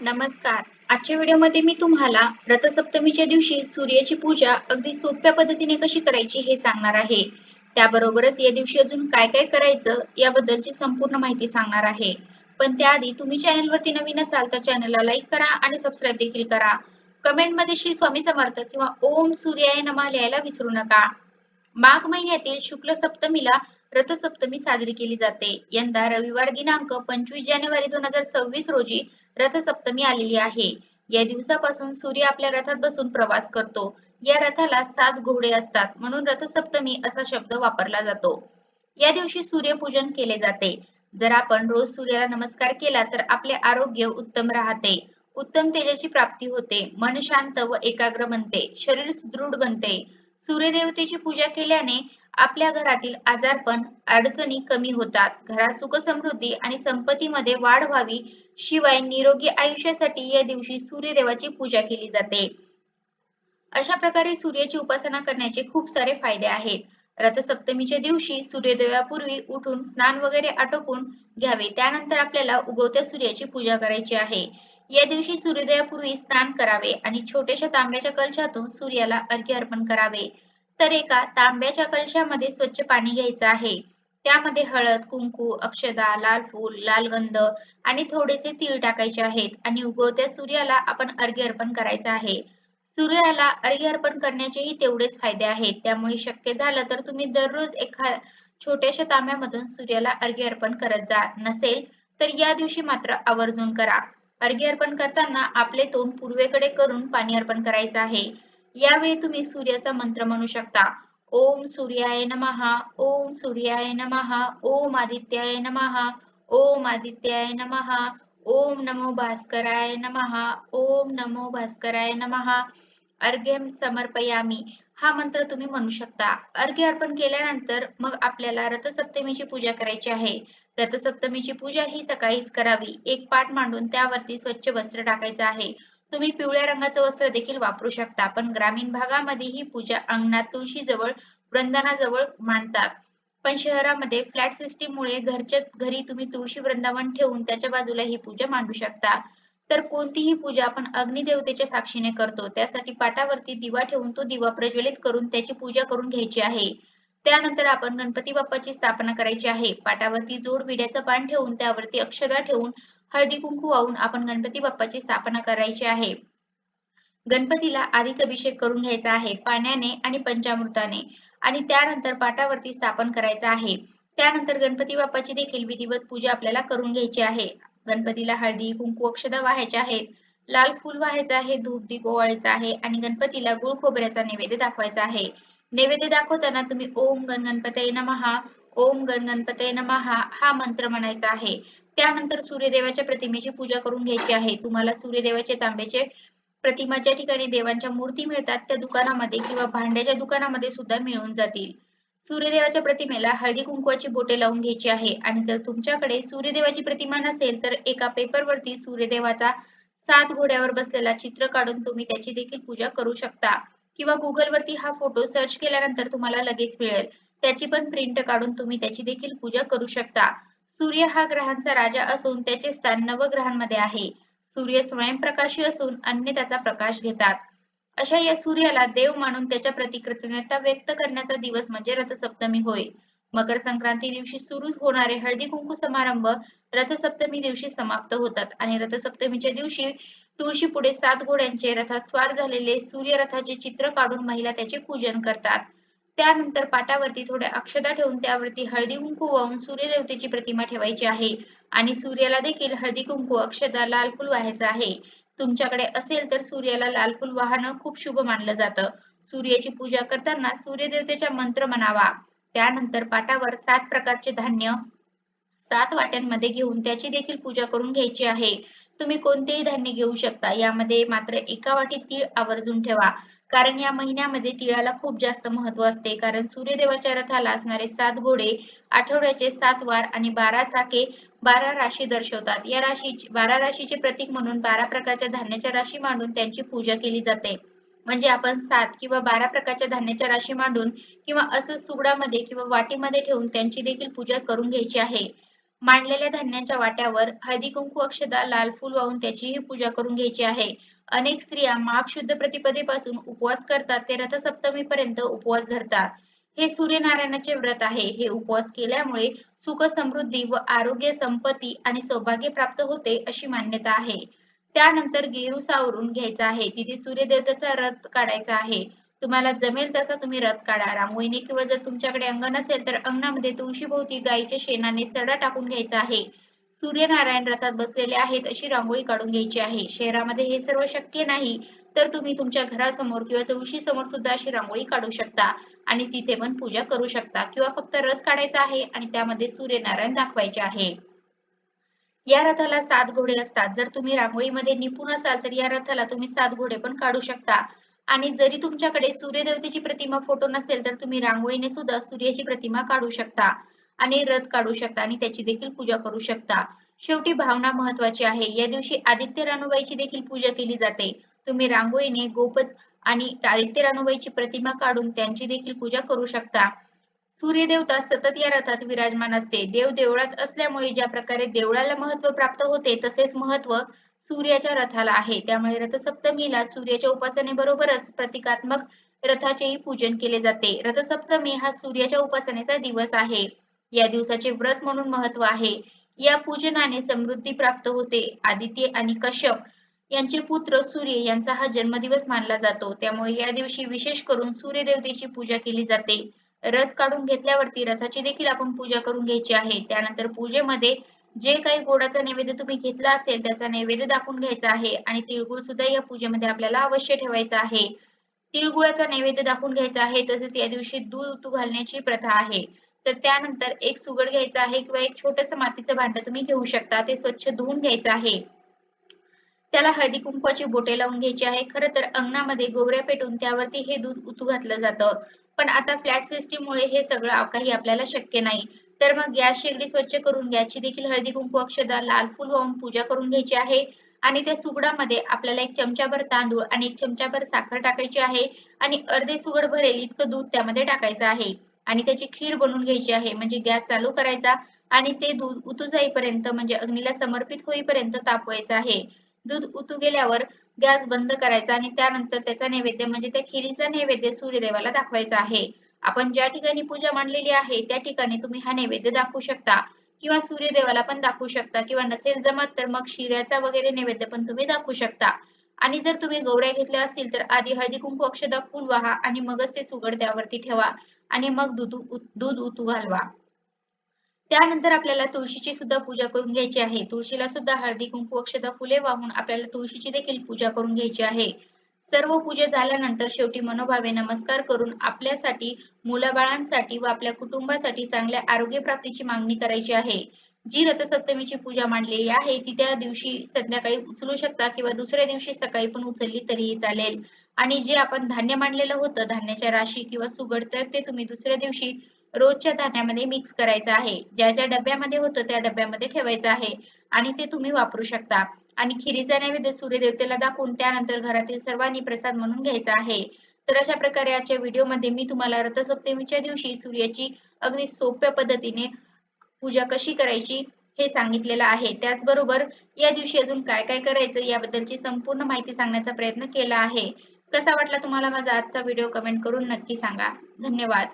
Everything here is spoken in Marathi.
नमस्कार. आजच्या व्हिडिओमध्ये मी तुम्हाला रथसप्तमीच्या दिवशी सूर्याची पूजा अगदी सोप्या पद्धतीने कशी करायची हे सांगणार आहे. त्याबरोबरच या दिवशी अजून काय काय करायचं याबद्दलची संपूर्ण माहिती सांगणार आहे. पण त्याआधी तुम्ही चॅनलवरती नवीन असाल तर चॅनलला लाईक करा आणि सबस्क्राईब देखील करा. कमेंटमध्ये श्री स्वामी समर्थ किंवा ओम सूर्याय नमः लिहायला विसरू नका. माघ महिन्यातील शुक्ल सप्तमीला रथसप्तमी साजरी केली जाते. यंदा रविवार दिनांक 25 जानेवारी 2026 रोजी रथसप्तमी आलेली आहे. या दिवसापासून सूर्य आपल्या रथात बसून प्रवास करतो. या रथाला 7 घोडे असतात म्हणून रथसप्तमी असा शब्द वापरला जातो. या दिवशी सूर्यपूजन केले जाते. जर आपण रोज सूर्याला नमस्कार केला तर आपले आरोग्य उत्तम राहते. उत्तम तेजाची प्राप्ती होते. मन शांत व एकाग्र बनते. शरीर सुदृढ बनते. सूर्यदेवतेची पूजा केल्याने आपल्या घरातील आजारपण, अडचणी कमी होतात. घरात सुख समृद्धी आणि संपत्तीमध्ये वाढ व्हावी, शिवाय निरोगी आयुष्यासाठी या दिवशी सूर्यदेवाची पूजा केली जाते. अशा प्रकारे सूर्याची उपासना करण्याचे खूप सारे फायदे आहेत. रथसप्तमीच्या दिवशी सूर्योदयापूर्वी उठून स्नान वगैरे आटोपून घ्यावे. त्यानंतर आपल्याला उगवत्या सूर्याची पूजा करायची आहे. या दिवशी सूर्योदयापूर्वी स्नान करावे आणि छोट्याशा तांब्याच्या कलशातून सूर्याला अर्घ्य अर्पण करावे. तर एका तांब्याच्या कलशामध्ये स्वच्छ पाणी घ्यायचं आहे. त्यामध्ये हळद, कुंकू, अक्षदा, लाल फूल, लाल गंध आणि थोडेसे तीळ टाकायचे आहेत आणि उगवत्या सूर्याला आपण अर्घ्य अर्पण करायचं आहे. सूर्याला अर्घ्य अर्पण करण्याचेही तेवढेच फायदे आहेत. त्यामुळे शक्य झालं तर तुम्ही दररोज एका छोट्याशा तांब्यामधून सूर्याला अर्घ्य अर्पण करत जा. नसेल तर या दिवशी मात्र आवर्जून करा. अर्घ्य अर्पण करताना आपले तोंड पूर्वेकडे करून पाणी अर्पण करायचं आहे. यावेळी तुम्ही सूर्याचा मंत्र म्हणू शकता. ओम सूर्याय नमः, ओम सूर्याय नमः, ओम आदित्याय नमः, ओम आदित्याय नमः, ओम नमो भास्कराय नमः, ओम नमो भास्कराय नमः, अर्घ्यम समर्पयामी हा मंत्र तुम्ही म्हणू शकता. अर्घ्य अर्पण केल्यानंतर मग आपल्याला रथसप्तमीची पूजा करायची आहे. रथसप्तमीची पूजा ही सकाळीच करावी. एक पाट मांडून त्यावरती स्वच्छ वस्त्र टाकायचं आहे. तुम्ही पिवळ्या रंगाचं वस्त्र देखील वापरू शकता, पण ग्रामीण भागामध्ये ही पूजा अंगणात तुळशीजवळ, वृंदानाजवळ मांडतात. पण शहरामध्ये फ्लॅट सिस्टीममुळे घरच्या घरी तुम्ही तुळशी वृंदावन ठेवून त्याच्या बाजूला ही पूजा मांडू शकता. तर कोणतीही पूजा आपण अग्निदेवतेच्या साक्षीने करतो. त्यासाठी पाटावरती दिवा ठेवून तो दिवा प्रज्वलित करून त्याची पूजा करून घ्यायची आहे. त्यानंतर आपण गणपती बाप्पाची स्थापना करायची आहे. पाटावरती जोड विड्याचं पान ठेवून त्यावरती अक्षता ठेवून हळदी कुंकू वाहून आपण गणपती बाप्पाची स्थापना करायची आहे. गणपतीला आधीच अभिषेक करून घ्यायचा आहे पाण्याने आणि पंचामृताने आणि त्यानंतर पाटावरती स्थापन करायचं आहे. त्यानंतर गणपती बाप्पाची देखील विधिवत पूजा आपल्याला करून घ्यायची आहे. गणपतीला हळदी, कुंकू, अक्षता वाहायच्या आहेत. लाल फूल व्हायचं आहे, धूप दीप ओवाळायचा आहे आणि गणपतीला गुळ खोबऱ्याचा नैवेद्य दाखवायचा आहे. नैवेद्य दाखवताना तुम्ही ओम गण गणपतये नमः, ओम गण गणपतये नमः हा मंत्र म्हणायचा आहे. त्यानंतर सूर्यदेवाच्या प्रतिमेची पूजा करून घ्यायची आहे. तुम्हाला सूर्यदेवाचे तांब्याचे प्रतिमा ज्या ठिकाणी देवांच्या मूर्ती मिळतात त्या दुकानामध्ये किंवा भांड्याच्या दुकानामध्ये सुद्धा मिळून जातील. सूर्यदेवाच्या प्रतिमेला हळदी कुंकवाची बोटे लावून घ्यायची आहे आणि जर तुमच्याकडे सूर्यदेवाची प्रतिमा नसेल तर एका पेपरवरती सूर्यदेवाचा 7 घोड्यावर बसलेला चित्र काढून तुम्ही त्याची देखील पूजा करू शकता किंवा Google वरती हा फोटो सर्च केल्यानंतर तुम्हाला लगेच मिळेल. त्याची पण प्रिंट काढून तुम्ही त्याची देखील पूजा करू शकता. सूर्य हा ग्रहांचा राजा असून त्याचे स्थान नवग्रहांमध्ये आहे. सूर्य स्वयंप्रकाशी असून अन्य त्याचा प्रकाश घेतात. अशा या सूर्याला देव मानून त्याच्या प्रती कृतज्ञता व्यक्त करण्याचा दिवस म्हणजे रथसप्तमी होय. मकर संक्रांती दिवशी सुरू होणारे हळदी कुंकू समारंभ रथसप्तमी दिवशी समाप्त होतात आणि रथसप्तमीच्या दिवशी तुळशी पुढे 7 घोड्यांचे रथात स्वार झालेले सूर्य रथाचे चित्र काढून महिला त्याचे पूजन करतात. त्यानंतर पाटावरती थोड्या अक्षता ठेवून त्यावरती हळदी कुंकू वाहून सूर्यदेवतेची प्रतिमा ठेवायची आहे आणि सूर्याला देखील हळदी कुंकू, अक्षता, लाल फूल व्हायचं आहे. तुमच्याकडे असेल तर सूर्याला लाल फूल वाहणं खूप शुभ मानलं जातं. सूर्याची पूजा करताना सूर्यदेवतेचा मंत्र म्हणावा. त्यानंतर पाटावर 7 प्रकारचे धान्य 7 वाट्यांमध्ये घेऊन त्याची देखील पूजा करून घ्यायची आहे. तुम्ही कोणतेही धान्य घेऊ शकता. यामध्ये मात्र एका वाटीत तीळ आवर्जून ठेवा. कारण या महिन्यामध्ये तिळाला खूप जास्त महत्त्व असते. कारण सूर्यदेवाच्या रथाला असणारे 7 घोडे, आठवड्याचे 7 वार आणि 12 चाके 12 राशी दर्शवतात. या 12 राशीचे प्रतीक म्हणून 12 प्रकारच्या धान्याच्या राशी मांडून त्यांची पूजा केली जाते. म्हणजे आपण 7 किंवा 12 प्रकारच्या धान्याच्या राशी मांडून किंवा असं सुगडामध्ये किंवा वाटीमध्ये ठेवून त्यांची देखील पूजा करून घ्यायची आहे. मांडलेल्या धान्यांच्या वाट्यावर हळदी कुंकू अक्षता लाल फूल वाहून त्याचीही पूजा करून घ्यायची आहे. अनेक स्त्रिया माघ शुद्ध प्रतिपदेपासून उपवास करतात ते रथसप्तमी पर्यंत उपवास धरतात. हे सूर्यनारायणाचे व्रत आहे. हे उपवास केल्यामुळे सुख समृद्धी व आरोग्य संपत्ती आणि सौभाग्य प्राप्त होते अशी मान्यता आहे. त्यानंतर गेरू सावरून घ्यायचा आहे. तिथे सूर्यदेवतेचा रथ काढायचा आहे. तुम्हाला जमेल तसा तुम्ही रथ काढा. रांगोळीने किंवा जर तुमच्याकडे अंगण असेल तर अंगणामध्ये तुळशीभोवती गायीच्या शेणाने सडा टाकून घ्यायचा आहे. सूर्यनारायण रथात बसलेले आहेत अशी रांगोळी काढून घ्यायची आहे. शहरामध्ये हे सर्व शक्य नाही तर तुम्ही तुमच्या घरासमोर किंवा तुळशी समोर सुद्धा अशी रांगोळी काढू शकता आणि तिथे पण पूजा करू शकता किंवा फक्त रथ काढायचा आहे आणि त्यामध्ये सूर्यनारायण दाखवायचे आहे. या रथाला 7 घोडे असतात. जर तुम्ही रांगोळीमध्ये निपुण असाल तर या रथाला तुम्ही 7 घोडे पण काढू शकता. आणि जरी तुमच्याकडे सूर्यदेवतेची प्रतिमा फोटो नसेल तर तुम्ही रांगोळीने सुद्धा सूर्याची प्रतिमा काढू शकता आणि रथ काढू शकता आणि त्याची देखील पूजा करू शकता. शेवटी भावना महत्वाची आहे. या दिवशी आदित्य रानूबाईची देखील पूजा केली जाते. तुम्ही रांगोळीने गोपद आणि आदित्य रानूबाईची प्रतिमा काढून त्यांची देखील पूजा करू शकता. सूर्यदेवता सतत या रथात विराजमान असते. देव देवळात असल्यामुळे ज्या प्रकारे देवळाला महत्त्व प्राप्त होते तसेच महत्त्व सूर्याच्या रथाला आहे. त्यामुळे रथसप्तमीला सूर्याच्या उपासनेबरोबरच प्रतिकात्मक रथाचेही पूजन केले जाते. रथसप्तमी हा सूर्याच्या उपासनेचा दिवस आहे. या दिवसाचे व्रत म्हणून महत्त्व आहे. या पूजनाने समृद्धी प्राप्त होते. आदित्य आणि कश्यप यांचे पुत्र सूर्य यांचा हा जन्मदिवस मानला जातो. त्यामुळे या दिवशी विशेष करून सूर्यदेवतेची पूजा केली जाते. रथ काढून घेतल्यावरती रथाची देखील आपण पूजा करून घ्यायची आहे. त्यानंतर पूजेमध्ये जे काही गोडाचा नैवेद्य तुम्ही घेतला असेल त्याचा नैवेद्य दाखवून घ्यायचा आहे आणि तिळगुळ सुद्धा या पूजेमध्ये आपल्याला अवश्य ठेवायचा आहे. तिळगुळाचा नैवेद्य दाखवून घ्यायचा आहे. तसेच या दिवशी दूध उतू घालण्याची प्रथा आहे. तर त्यानंतर एक सुगड घ्यायचा आहे किंवा एक छोटंसं मातीचं भांडं तुम्ही घेऊ शकता. ते स्वच्छ धुवून घ्यायचं आहे. त्याला हळदी कुंकवाची बोटे लावून घ्यायची आहे. खरं तर अंगणामध्ये गोवऱ्या पेटून त्यावरती हे दूध उतू घातलं जातं. पण आता फ्लॅट सिस्टीममुळे हे सगळं काही आपल्याला शक्य नाही. तर मग गॅस शेगडी स्वच्छ करून गॅसची देखील हळदी कुंकू अक्षदा लाल फूल वाहून पूजा करून घ्यायची आहे. आणि त्या सुगडामध्ये आपल्याला 1 चमचाभर तांदूळ आणि 1 चमचाभर साखर टाकायची आहे आणि अर्धे सुगड भरेल इतकं दूध त्यामध्ये टाकायचं आहे आणि त्याची खीर बनवून घ्यायची आहे. म्हणजे गॅस चालू करायचा आणि ते दूध उतू जाईपर्यंत म्हणजे अग्नीला समर्पित होईपर्यंत तापवायचं आहे. दूध उतू गेल्यावर गॅस बंद करायचा आणि त्यानंतर त्याचा नैवेद्य म्हणजे त्या खिरीचा नैवेद्य सूर्यदेवाला दाखवायचा आहे. आपण ज्या ठिकाणी पूजा मांडलेली आहे त्या ठिकाणी तुम्ही हा नैवेद्य दाखवू शकता किंवा सूर्यदेवाला पण दाखवू शकता किंवा नसेल जमत तर मग शिऱ्याचा वगैरे नैवेद्य पण तुम्ही दाखवू शकता. आणि जर तुम्ही गौऱ्या घेतल्या असतील तर आधी हळदी कुंकू अक्षदा फूल वाहा आणि मगच ते सुगड त्यावरती ठेवा आणि मग दूध उतू घालवा. त्यानंतर आपल्याला तुळशीची सुद्धा पूजा करून घ्यायची आहे. तुळशीला सुद्धा हळदी कुंकू अक्षता फुले वाहून आपल्याला तुळशीची देखील पूजा करून घ्यायची आहे. सर्व पूजा झाल्यानंतर शेवटी मनोभावे नमस्कार करून आपल्यासाठी, मुलाबाळांसाठी व आपल्या कुटुंबासाठी चांगल्या आरोग्य प्राप्तीची मागणी करायची आहे. जी रथसप्तमीची पूजा मांडलेली आहे ती त्या दिवशी संध्याकाळी उचलू शकता किंवा दुसऱ्या दिवशी सकाळी पण उचलली तरीही चालेल. आणि जे आपण धान्य मांडलेलं होतं धान्याच्या राशी किंवा सुगड तर ते तुम्ही दुसऱ्या दिवशी रोजच्या धान्यामध्ये मिक्स करायचं आहे. ज्या ज्या डब्यामध्ये होतं त्या डब्यामध्ये ठेवायचं आहे आणि ते तुम्ही वापरू शकता. आणि खिरीचा नैवेद्य सूर्यदेवतेला दाखवून त्यानंतर घरातील सर्वांनी प्रसाद म्हणून घ्यायचा आहे. तर अशा प्रकारे आजच्या व्हिडिओमध्ये मी तुम्हाला रथसप्तमीच्या दिवशी सूर्याची अगदी सोप्या पद्धतीने पूजा कशी करायची हे सांगितलेलं आहे. त्याचबरोबर या दिवशी अजून काय काय करायचं याबद्दलची संपूर्ण माहिती सांगण्याचा प्रयत्न केला आहे. कसा वाटला तुम्हाला माझा आजचा व्हिडिओ कमेंट करून नक्की सांगा. धन्यवाद.